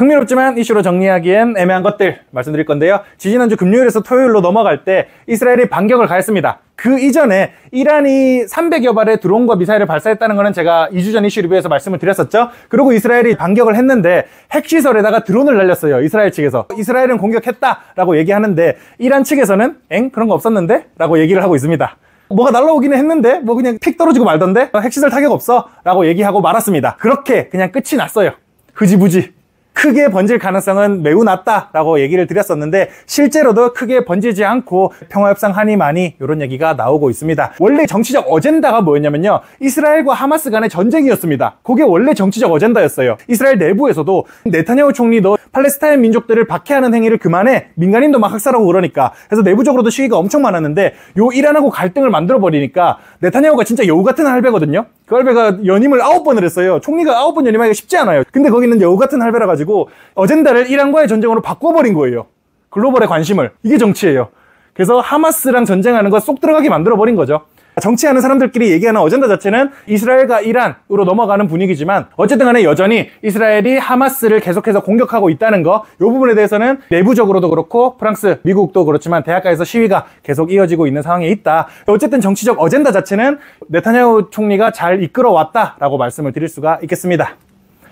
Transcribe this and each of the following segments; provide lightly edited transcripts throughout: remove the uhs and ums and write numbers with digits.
흥미롭지만 이슈로 정리하기엔 애매한 것들 말씀드릴 건데요. 지지난주 금요일에서 토요일로 넘어갈 때 이스라엘이 반격을 가했습니다. 그 이전에 이란이 300여 발의 드론과 미사일을 발사했다는 것은 제가 2주 전 이슈 리뷰에서 말씀을 드렸었죠. 그리고 이스라엘이 반격을 했는데 핵시설에다가 드론을 날렸어요. 이스라엘 측에서. 이스라엘은 공격했다라고 얘기하는데 이란 측에서는 그런 거 없었는데? 라고 얘기를 하고 있습니다. 뭐가 날라오기는 했는데 뭐 그냥 픽 떨어지고 말던데? 핵시설 타격 없어? 라고 얘기하고 말았습니다. 그렇게 그냥 끝이 났어요. 흐지부지. 크게 번질 가능성은 매우 낮다라고 얘기를 드렸었는데 실제로도 크게 번지지 않고 평화협상 한이 많이 이런 얘기가 나오고 있습니다. 원래 정치적 어젠다가 뭐였냐면요, 이스라엘과 하마스 간의 전쟁이었습니다. 그게 원래 정치적 어젠다였어요. 이스라엘 내부에서도 네타냐후 총리도 팔레스타인 민족들을 박해하는 행위를 그만해, 민간인도 막 학살하고 그러니까, 그래서 내부적으로도 시위가 엄청 많았는데 요 이란하고 갈등을 만들어버리니까 네타냐후가 진짜 여우 같은 할배거든요. 그 할배가 연임을 9번을 했어요. 총리가 9번 연임하기가 쉽지 않아요. 근데 거기는 여우 같은 할배라 가지고 어젠다를 이란과의 전쟁으로 바꿔버린 거예요. 글로벌의 관심을. 이게 정치예요. 그래서 하마스랑 전쟁하는 거 쏙 들어가게 만들어버린 거죠. 정치하는 사람들끼리 얘기하는 어젠다 자체는 이스라엘과 이란으로 넘어가는 분위기지만 어쨌든 간에 여전히 이스라엘이 하마스를 계속해서 공격하고 있다는 거, 이 부분에 대해서는 내부적으로도 그렇고 프랑스, 미국도 그렇지만 대학가에서 시위가 계속 이어지고 있는 상황에 있다. 어쨌든 정치적 어젠다 자체는 네타냐후 총리가 잘 이끌어왔다라고 말씀을 드릴 수가 있겠습니다.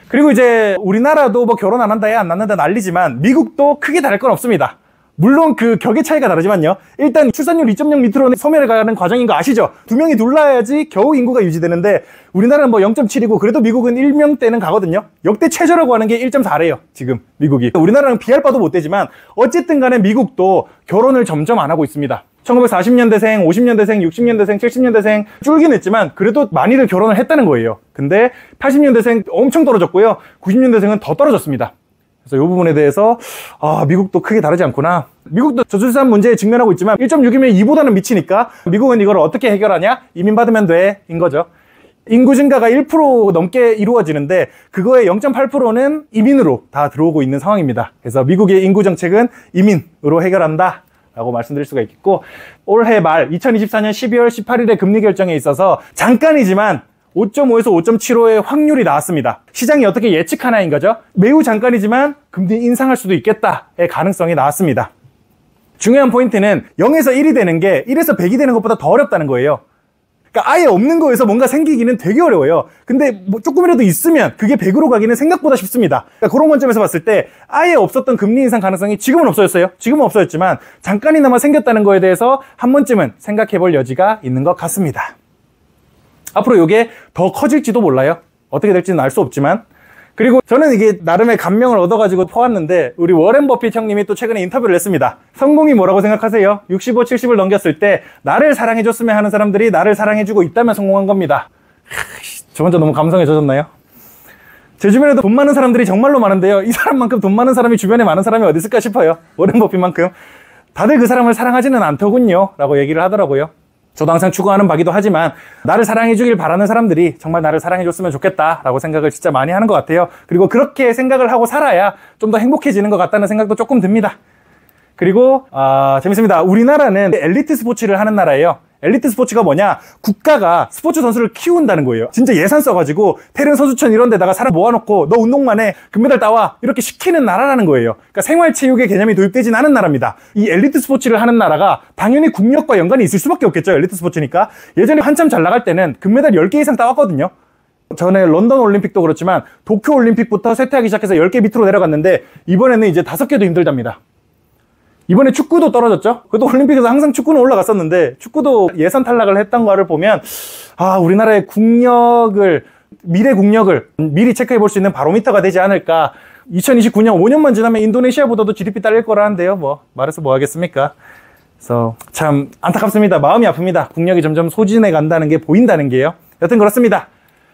그리고 이제 우리나라도 뭐 결혼 안 한다, 애 안 낳는다 난리지만 미국도 크게 다를 건 없습니다. 물론 그 격의 차이가 다르지만요. 일단 출산율 2.0 밑으로는 소멸해가는 과정인 거 아시죠? 2명이 둘러야지 겨우 인구가 유지되는데 우리나라는 뭐 0.7이고 그래도 미국은 1명대는 가거든요. 역대 최저라고 하는 게 1.4래요. 지금 미국이. 우리나라랑 비할 바도 못 되지만 어쨌든 간에 미국도 결혼을 점점 안 하고 있습니다. 1940년대생, 50년대생, 60년대생, 70년대생 줄긴 했지만 그래도 많이들 결혼을 했다는 거예요. 근데 80년대생 엄청 떨어졌고요. 90년대생은 더 떨어졌습니다. 그래서 이 부분에 대해서 미국도 크게 다르지 않구나. 미국도 저출산 문제에 직면하고 있지만 1.6이면 2보다는 미치니까 미국은 이걸 어떻게 해결하냐? 이민 받으면 돼. 인 거죠. 인구 증가가 1% 넘게 이루어지는데 그거의 0.8%는 이민으로 다 들어오고 있는 상황입니다. 그래서 미국의 인구 정책은 이민으로 해결한다 라고 말씀드릴 수가 있겠고, 올해 말 2024년 12월 18일에 금리 결정에 있어서 잠깐이지만 5.5에서 5.75의 확률이 나왔습니다. 시장이 어떻게 예측하나인 거죠. 매우 잠깐이지만 금리 인상할 수도 있겠다의 가능성이 나왔습니다. 중요한 포인트는 0에서 1이 되는 게 1에서 100이 되는 것보다 더 어렵다는 거예요. 그러니까 아예 없는 거에서 뭔가 생기기는 되게 어려워요. 근데 뭐 조금이라도 있으면 그게 100으로 가기는 생각보다 쉽습니다. 그러니까 그런 관점에서 봤을 때 아예 없었던 금리 인상 가능성이 지금은 없어졌어요. 지금은 없어졌지만 잠깐이나마 생겼다는 거에 대해서 한 번쯤은 생각해 볼 여지가 있는 것 같습니다. 앞으로 이게 더 커질지도 몰라요. 어떻게 될지는 알 수 없지만. 그리고 저는 이게 나름의 감명을 얻어가지고 퍼왔는데 우리 워렌 버핏 형님이 또 최근에 인터뷰를 했습니다. 성공이 뭐라고 생각하세요? 65, 70을 넘겼을 때 나를 사랑해줬으면 하는 사람들이 나를 사랑해주고 있다면 성공한 겁니다. 저 혼자 너무 감성에 젖었나요? 제 주변에도 돈 많은 사람들이 정말로 많은데요. 이 사람만큼 돈 많은 사람이 주변에 많은 사람이 어디 있을까 싶어요. 워렌 버핏만큼. 다들 그 사람을 사랑하지는 않더군요. 라고 얘기를 하더라고요. 저도 항상 추구하는 바기도 하지만 나를 사랑해주길 바라는 사람들이 정말 나를 사랑해줬으면 좋겠다라고 생각을 진짜 많이 하는 것 같아요. 그리고 그렇게 생각을 하고 살아야 좀 더 행복해지는 것 같다는 생각도 조금 듭니다. 그리고 재밌습니다. 우리나라는 엘리트 스포츠를 하는 나라예요. 엘리트 스포츠가 뭐냐? 국가가 스포츠 선수를 키운다는 거예요. 진짜 예산 써가지고 태릉 선수촌 이런 데다가 사람 모아놓고 너 운동만 해, 금메달 따와, 이렇게 시키는 나라라는 거예요. 그러니까 생활체육의 개념이 도입되진 않은 나라입니다. 이 엘리트 스포츠를 하는 나라가 당연히 국력과 연관이 있을 수밖에 없겠죠. 엘리트 스포츠니까. 예전에 한참 잘 나갈 때는 금메달 10개 이상 따왔거든요. 전에 런던 올림픽도 그렇지만 도쿄 올림픽부터 쇠퇴하기 시작해서 10개 밑으로 내려갔는데 이번에는 이제 5개도 힘들답니다. 이번에 축구도 떨어졌죠. 그래도 올림픽에서 항상 축구는 올라갔었는데 축구도 예산 탈락을 했던 거를 보면 우리나라의 국력을, 미래 국력을 미리 체크해 볼 수 있는 바로미터가 되지 않을까. 2029년 5년만 지나면 인도네시아보다도 GDP 딸릴 거라는데요. 뭐 말해서 뭐 하겠습니까. 그래서 참 안타깝습니다. 마음이 아픕니다. 국력이 점점 소진해 간다는 게 보인다는 게요. 여튼 그렇습니다.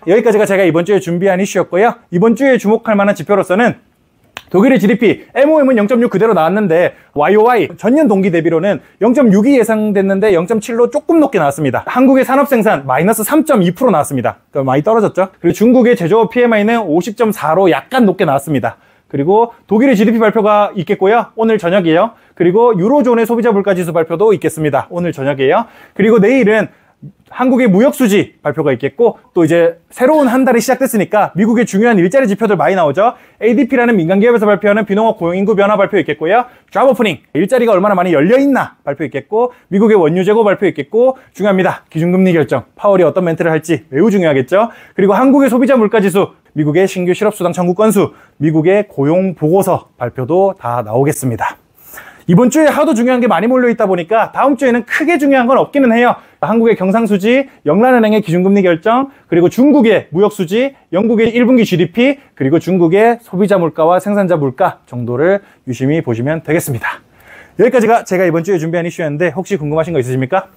여기까지가 제가 이번 주에 준비한 이슈였고요. 이번 주에 주목할 만한 지표로서는 독일의 GDP, MOM은 0.6 그대로 나왔는데 YOY, 전년 동기 대비로는 0.6이 예상됐는데 0.7로 조금 높게 나왔습니다. 한국의 산업생산 마이너스 3.2% 나왔습니다. 그러니까 많이 떨어졌죠. 그리고 중국의 제조업 PMI는 50.4로 약간 높게 나왔습니다. 그리고 독일의 GDP 발표가 있겠고요. 오늘 저녁이에요. 그리고 유로존의 소비자 물가지수 발표도 있겠습니다. 오늘 저녁이에요. 그리고 내일은 한국의 무역수지 발표가 있겠고, 또 이제 새로운 한 달이 시작됐으니까 미국의 중요한 일자리 지표들 많이 나오죠. ADP라는 민간기업에서 발표하는 비농업 고용인구 변화 발표 있겠고요. 잡 오프닝, 일자리가 얼마나 많이 열려있나 발표 있겠고, 미국의 원유 재고 발표 있겠고, 중요합니다. 기준금리 결정, 파월이 어떤 멘트를 할지 매우 중요하겠죠. 그리고 한국의 소비자 물가지수, 미국의 신규 실업수당 청구 건수, 미국의 고용 보고서 발표도 다 나오겠습니다. 이번 주에 하도 중요한 게 많이 몰려있다 보니까 다음 주에는 크게 중요한 건 없기는 해요. 한국의 경상수지, 영란은행의 기준금리 결정, 그리고 중국의 무역수지, 영국의 1분기 GDP, 그리고 중국의 소비자 물가와 생산자 물가 정도를 유심히 보시면 되겠습니다. 여기까지가 제가 이번 주에 준비한 이슈였는데 혹시 궁금하신 거 있으십니까?